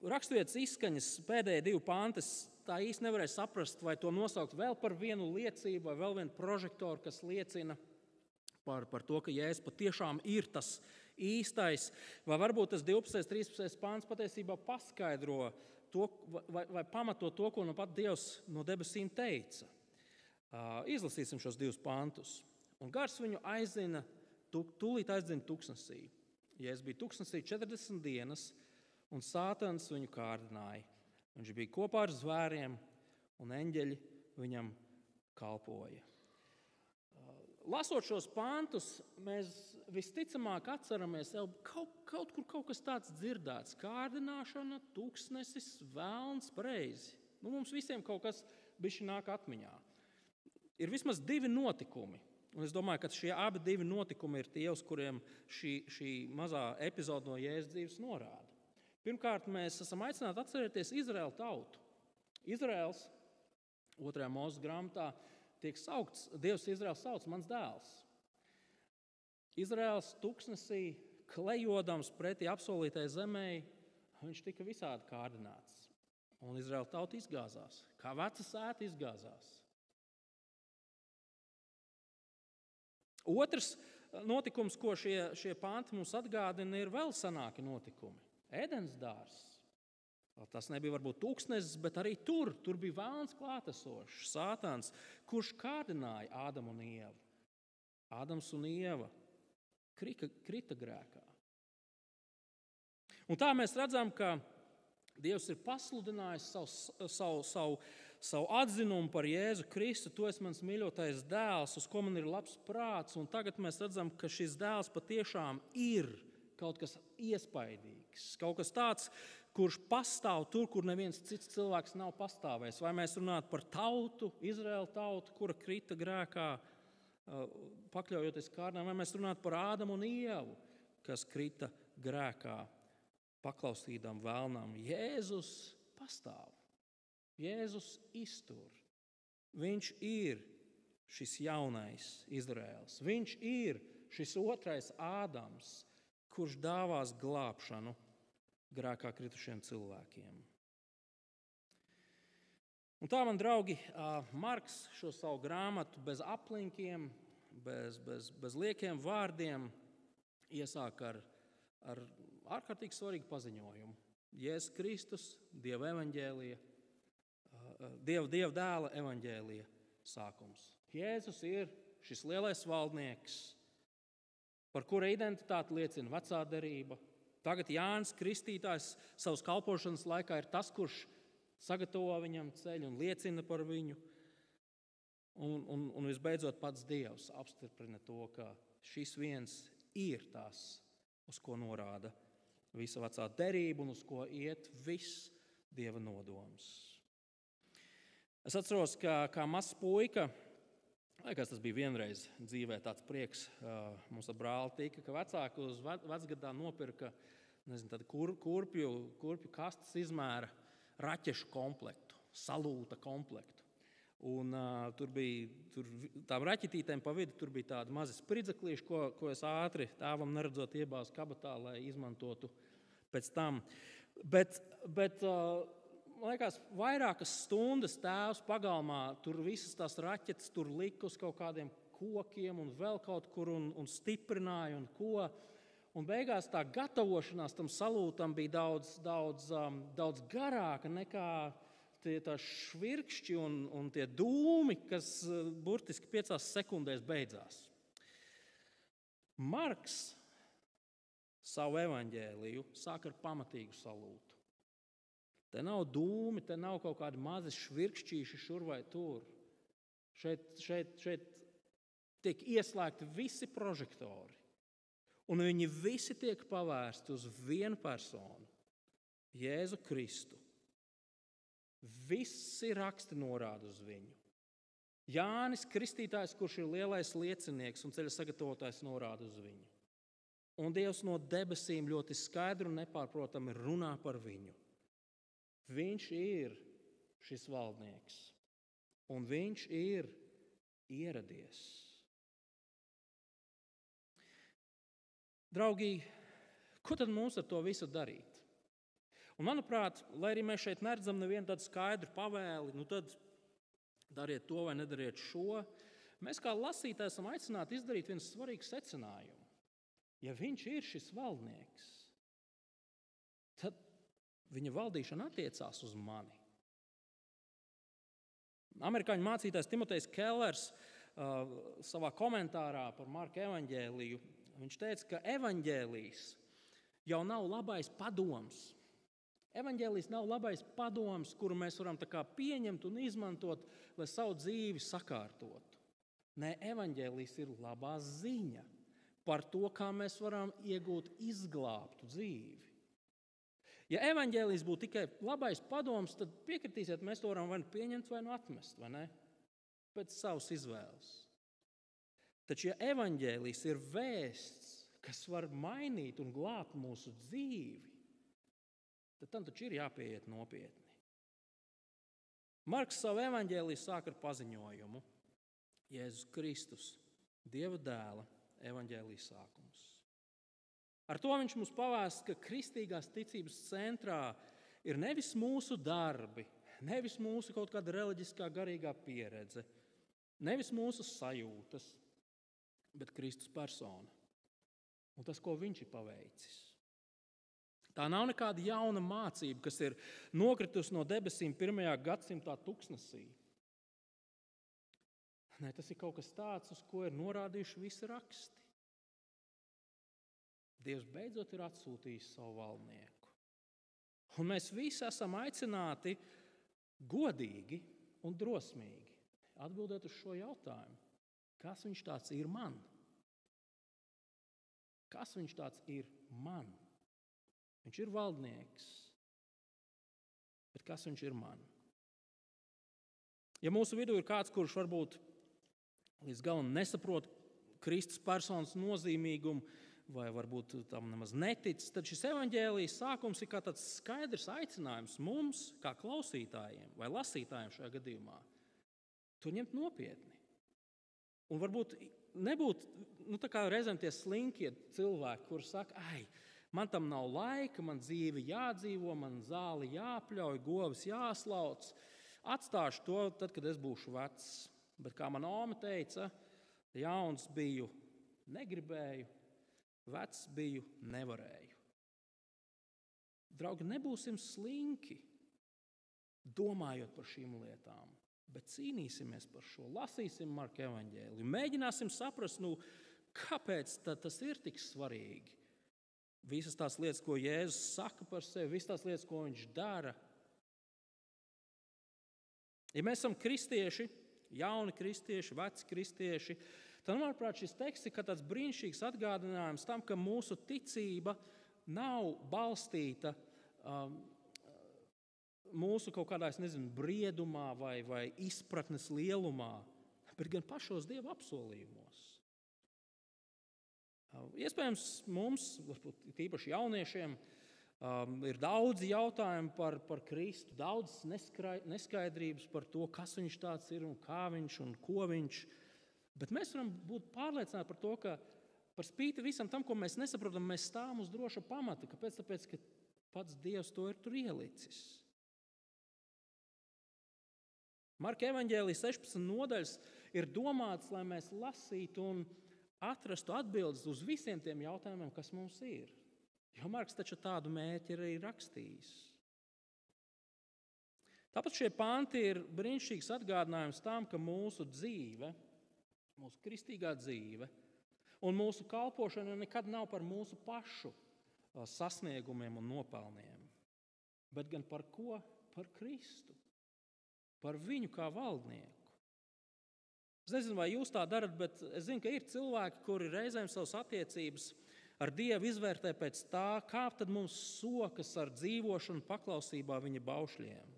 Raksturvietas izskaņas pēdējie 2 panti, tā īsti nevarēja saprast, vai to nosaukt vēl par vienu liecību, vai vēl vienu prožektoru, kas liecina par to, ka Jēzus patiešām ir tas īstais, vai varbūt tas 12. 13. pāns patiesībā paskaidro to, vai pamato to, ko nu pat Dievs no debesīm teica. Izlasīsim šos 2 pantus. Un gars viņu tūlīt aizdzina tuksnesī. Jēzus bija tuksnesī 40 dienas, un Sātans viņu kārdināja. Viņš bija kopā ar zvēriem, un eņģeļi viņam kalpoja. Lasot šos pantus, mēs visticamāk atceramies kaut kur kaut kas tāds dzirdēts. Kārdināšana, tuksnesis, velns, pareizi. Mums visiem kaut kas bišķi nāk atmiņā. Ir vismaz 2 notikumi, un es domāju, ka šie abi 2 notikumi ir tie, uz kuriem šī mazā epizode no Jēzus dzīves norāda. Pirmkārt, mēs esam aicināti atcerēties Izraēlu tautu. Izraēls 2. Mūzes grāmatā tiek saukts, Dievs Izraēlu sauc, mans dēls. Izraēls tuksnesī, klejodams pretī apsolītai zemē, viņš tika visādi kārdināts. Un Izraēla tauta izgāzās, kā veca sēta izgāzās. Otrs notikums, ko šie panti mums atgādina, ir vēl senāki notikumi. Ēdens dārzs. Tas nebija varbūt tuksnesis, bet arī tur bija vēlns klātesošs, Sātans, kurš kārdināja Ādamu un Ievu. Ādams un Ieva krita grēkā. Un tā mēs redzam, ka Dievs ir pasludinājis savu atzinumu par Jēzu Kristu. Tu esi mans mīļotais dēls, uz ko man ir labs prāts. Un tagad mēs redzam, ka šis dēls patiešām ir kaut kas iespaidīgs. Kaut kas tāds, kurš pastāv tur, kur neviens cits cilvēks nav pastāvējis. Vai mēs runātu par tautu, Izraēlu tautu, kura krita grēkā, pakļaujoties kārdinājumam, vai mēs runātu par Ādamu un Ievu, kas krita grēkā, paklausīdam vēlnam. Jēzus pastāv. Jēzus iztur. Viņš ir šis jaunais Izraēls. Viņš ir šis otrais Ādams, kurš dāvās glābšanu grēkā kritušiem cilvēkiem. Un tā, man draugi, Marks šo savu grāmatu bez aplinkiem, bez liekiem vārdiem iesāk ar ārkārtīgi svarīgu paziņojumu. Jēzus Kristus, Dieva evaņģēlija, Dieva dēla evaņģēlija sākums. Jēzus ir šis lielais valdnieks, par kura identitāti liecina vecā derība. Tagad Jānis Kristītājs savas kalpošanas laikā ir tas, kurš sagatavo viņam ceļu un liecina par viņu. Un visbeidzot pats Dievs apstiprina to, ka šis viens ir tas, uz ko norāda visa vecā derība un uz ko iet viss Dieva nodoms. Es atceros, kā mazs puika, liekas, tas bija vienreiz dzīvē tāds prieks, mums ar brāli tika, ka vecāki uz vecgadā nopirka tādu kurpju kastes izmēra raķešu komplektu, salūta komplektu. Un tur tām raķetītēm pa vidu tur bija tādi mazi spridzeklīši, ko es ātri tēvam neredzot iebāzu kabatā, lai izmantotu pēc tam. Bet man liekas, vairākas stundas tēvs pagalmā tur visas tās raķetes tur lika uz kaut kādiem kokiem un vēl kaut kur un stiprināja un ko. Un beigās tā gatavošanās tam salūtam bija daudz garāka nekā tā švirkšķi un tie dūmi, kas burtiski 5 sekundēs beidzās. Marks savu evaņģēliju sāk ar pamatīgu salūtu. Te nav dūmi, te nav kaut kādi mazi švirkšķīši šur vai tur. Šeit tiek ieslēgti visi prožektori, un viņi visi tiek pavērsti uz vienu personu, Jēzu Kristu. Visi raksti norāda uz viņu. Jānis Kristītājs, kurš ir lielais liecinieks un ceļa sagatavotājs, norāda uz viņu. Un Dievs no debesīm ļoti skaidri un nepārprotami runā par viņu. Viņš ir šis valdnieks, un viņš ir ieradies. Draugi, ko tad mums ar to visu darīt? Un, manuprāt, lai arī mēs šeit neredzam nevienu tādu skaidru pavēli, tad dariet to vai nedariet šo, mēs kā lasītāji esam aicināti izdarīt vienu svarīgu secinājumu. Ja viņš ir šis valdnieks, tad viņa valdīšana attiecās uz mani. Amerikāņu mācītājs Timotejs Kellers savā komentārā par Marka evaņģēliju, viņš teica, ka evaņģēlijs jau nav labais padoms. Evaņģēlijs nav labais padoms, kuru mēs varam tā kā pieņemt un izmantot, lai savu dzīvi sakārtotu. Nē, evaņģēlijs ir labā ziņa par to, kā mēs varam iegūt izglābtu dzīvi. Ja evaņģēlijs būtu tikai labais padoms, tad piekritīsiet, mēs to varam vai nu pieņemt, vai nu atmest, vai ne? Pēc savas izvēles. Taču, ja evaņģēlijs ir vēsts, kas var mainīt un glābt mūsu dzīvi, tad tam taču ir jāpieiet nopietni. Marks savu evaņģēliju sāk ar paziņojumu. Jēzus Kristus, Dieva dēla evaņģēlija sākums. Ar to viņš mums pavēsta, ka kristīgās ticības centrā ir nevis mūsu darbi, nevis mūsu kaut kāda reliģiskā garīgā pieredze, nevis mūsu sajūtas, bet Kristus persona un tas, ko viņš ir paveicis. Tā nav nekāda jauna mācība, kas ir nokritusi no debesīm 1. gadsimtā tuksnesī. Nē, tas ir kaut kas tāds, uz ko ir norādījuši visi raksti. Dievs beidzot ir atsūtījis savu valdnieku. Un mēs visi esam aicināti godīgi un drosmīgi atbildēt uz šo jautājumu. Kas viņš tāds ir man? Kas viņš tāds ir man? Viņš ir valdnieks, bet kas viņš ir man? Ja mūsu vidū ir kāds, kurš varbūt līdz galam nesaprot Kristus personas nozīmīgumu, vai varbūt tam nemaz netic, tad šis evaņģēlijas sākums ir kā tāds skaidrs aicinājums mums, kā klausītājiem vai lasītājiem šajā gadījumā, to ņemt nopietni. Un varbūt nebūt tā kā reizēm tie slinkie cilvēki, kuri saka, man tam nav laika, man dzīve jādzīvo, man zāli jāpļauj, govis jāslauc. Atstāšu to tad, kad es būšu vecs. Bet kā man oma teica, jauns biju, negribēju, vecs biju, nevarēju. Draugi, nebūsim slinki, domājot par šīm lietām, bet cīnīsimies par šo, lasīsim Marka evaņģēliju, mēģināsim saprast, kāpēc tas ir tik svarīgi. Visas tās lietas, ko Jēzus saka par sevi, visas tās lietas, ko viņš dara. Ja mēs esam kristieši, jauni kristieši, veci kristieši, tad, manuprāt, šis teksts ir kā tāds brīnišķīgs atgādinājums tam, ka mūsu ticība nav balstīta mūsu kaut kādā, briedumā vai izpratnes lielumā, bet gan pašos Dieva apsolījumos. Iespējams, mums, tīpaši jauniešiem, ir daudzi jautājumi par Kristu, daudz neskaidrības par to, kas viņš tāds ir un kā viņš un ko viņš. Bet mēs varam būt pārliecināti par to, ka par spīti visam tam, ko mēs nesaprotam, mēs stāvam uz droša pamata. Kāpēc? Tāpēc, ka pats Dievs to ir tur ielicis. Marka evaņģēlija 16 nodaļas ir domāts, lai mēs lasītu un atrastu atbildes uz visiem tiem jautājumiem, kas mums ir. Jo Marks taču tādu mērķi arī rakstījis. Tāpat šie panti ir brīnišķīgs atgādinājums tam, ka mūsu dzīve, mūsu kristīgā dzīve un mūsu kalpošana nekad nav par mūsu pašu sasniegumiem un nopelniem, bet gan par ko? Par Kristu, par viņu kā valdnieku. Es nezinu, vai jūs tā darat, bet es zinu, ka ir cilvēki, kuri reizēm savas attiecības ar Dievu izvērtē pēc tā, kā tad mums sokas ar dzīvošanu paklausībā viņa baušļiem.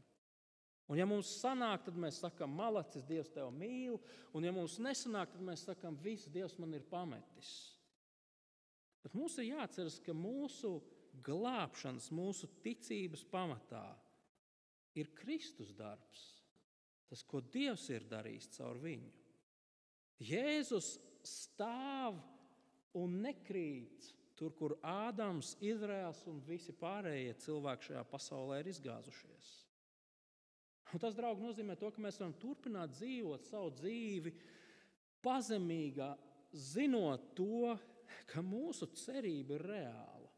Un ja mums sanāk, tad mēs sakam, malacis, Dievs tevi mīl, un ja mums nesanāk, tad mēs sakam, viss Dievs man ir pametis. Bet mums ir jāatceras, ka mūsu glābšanas, mūsu ticības pamatā ir Kristus darbs, tas, ko Dievs ir darījis caur viņu. Jēzus stāv un nekrīt tur, kur Ādams, Izraels un visi pārējie cilvēki šajā pasaulē ir izgāzušies. Un tas, draugi, nozīmē to, ka mēs varam turpināt dzīvot savu dzīvi pazemīgā, zinot to, ka mūsu cerība ir reāla,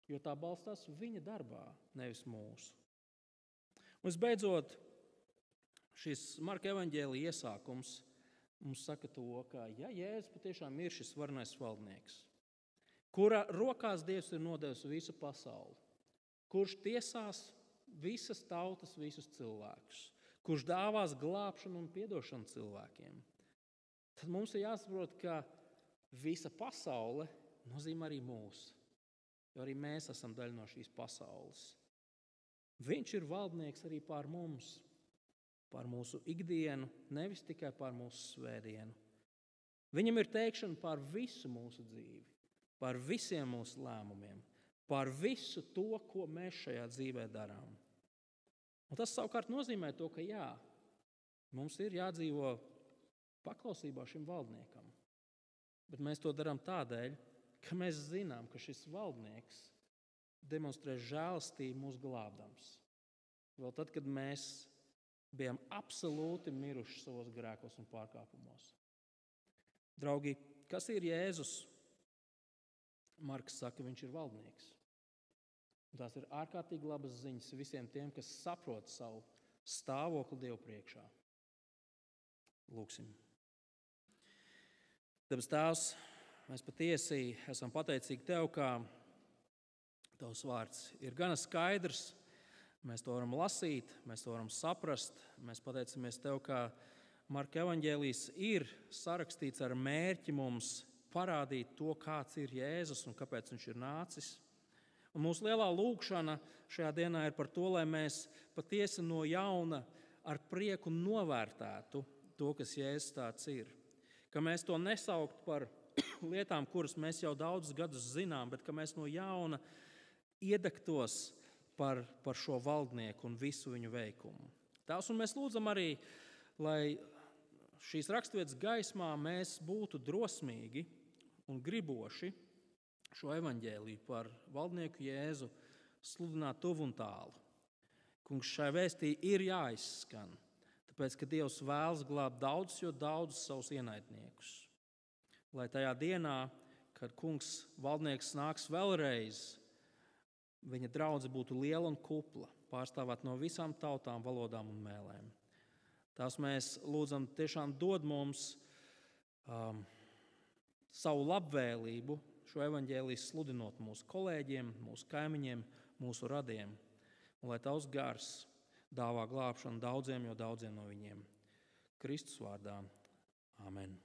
jo tā balstās viņa darbā, nevis mūsu. Un visbeidzot, šis Marka evaņģēlija iesākums mums saka to, ka ja Jēzus patiešām ir šis varenais valdnieks, kura rokās Dievs ir nodevis visu pasauli, kurš tiesās visas tautas, visus cilvēkus, kurš dāvās glābšanu un piedošanu cilvēkiem, tad mums ir jāsaprot, ka visa pasaule nozīmē arī mūs, jo arī mēs esam daļa no šīs pasaules. Viņš ir valdnieks arī pār mums, pār mūsu ikdienu, nevis tikai pār mūsu svētdienu. Viņam ir teikšana pār visu mūsu dzīvi, pār visiem mūsu lēmumiem, pār visu to, ko mēs šajā dzīvē darām. Un tas savukārt nozīmē to, ka jā, mums ir jādzīvo paklausībā šim valdniekam. Bet mēs to darām tādēļ, ka mēs zinām, ka šis valdnieks demonstrē žēlastību mūs glābdams. Vēl tad, kad mēs bijām absolūti miruši savos grēkos un pārkāpumos. Draugi, kas ir Jēzus? Marks saka, viņš ir valdnieks. Un tās ir ārkārtīgi labas ziņas visiem tiem, kas saprot savu stāvokli Dievu priekšā. Lūksim. Debes Tēvs, mēs patiesi esam pateicīgi Tev, ka Tavs vārds ir gana skaidrs. Mēs to varam lasīt, mēs to varam saprast. Mēs pateicamies Tev, ka Marka evaņģēlijs ir sarakstīts ar mērķi mums parādīt to, kāds ir Jēzus un kāpēc viņš ir nācis. Un mūsu lielā lūgšana šajā dienā ir par to, lai mēs patiesi no jauna ar prieku novērtētu to, kas Jēzus tāds ir. Ka mēs to nesauktu par lietām, kuras mēs jau daudzus gadus zinām, bet ka mēs no jauna iedegtos par šo valdnieku un visu viņu veikumu. Tās, un mēs lūdzam arī, lai šīs raksturvietas gaismā mēs būtu drosmīgi un griboši šo evaņģēliju par valdnieku Jēzu sludināt tuvu un tālu. Kungs, šai vēstī ir jāizskan, tāpēc, ka Dievs vēlas glābt daudzus, jo daudzus savus ienaidniekus. Lai tajā dienā, kad kungs valdnieks nāks vēlreiz, viņa draudze būtu liela un kupla, pārstāvēt no visām tautām, valodām un mēlēm. Tās mēs lūdzam tiešām dod mums savu labvēlību šo evaņģēliju sludinot mūsu kolēģiem, mūsu kaimiņiem, mūsu radiem. Un lai Tavs gars dāvā glābšanu daudziem, jo daudziem no viņiem. Kristus vārdā. Amen.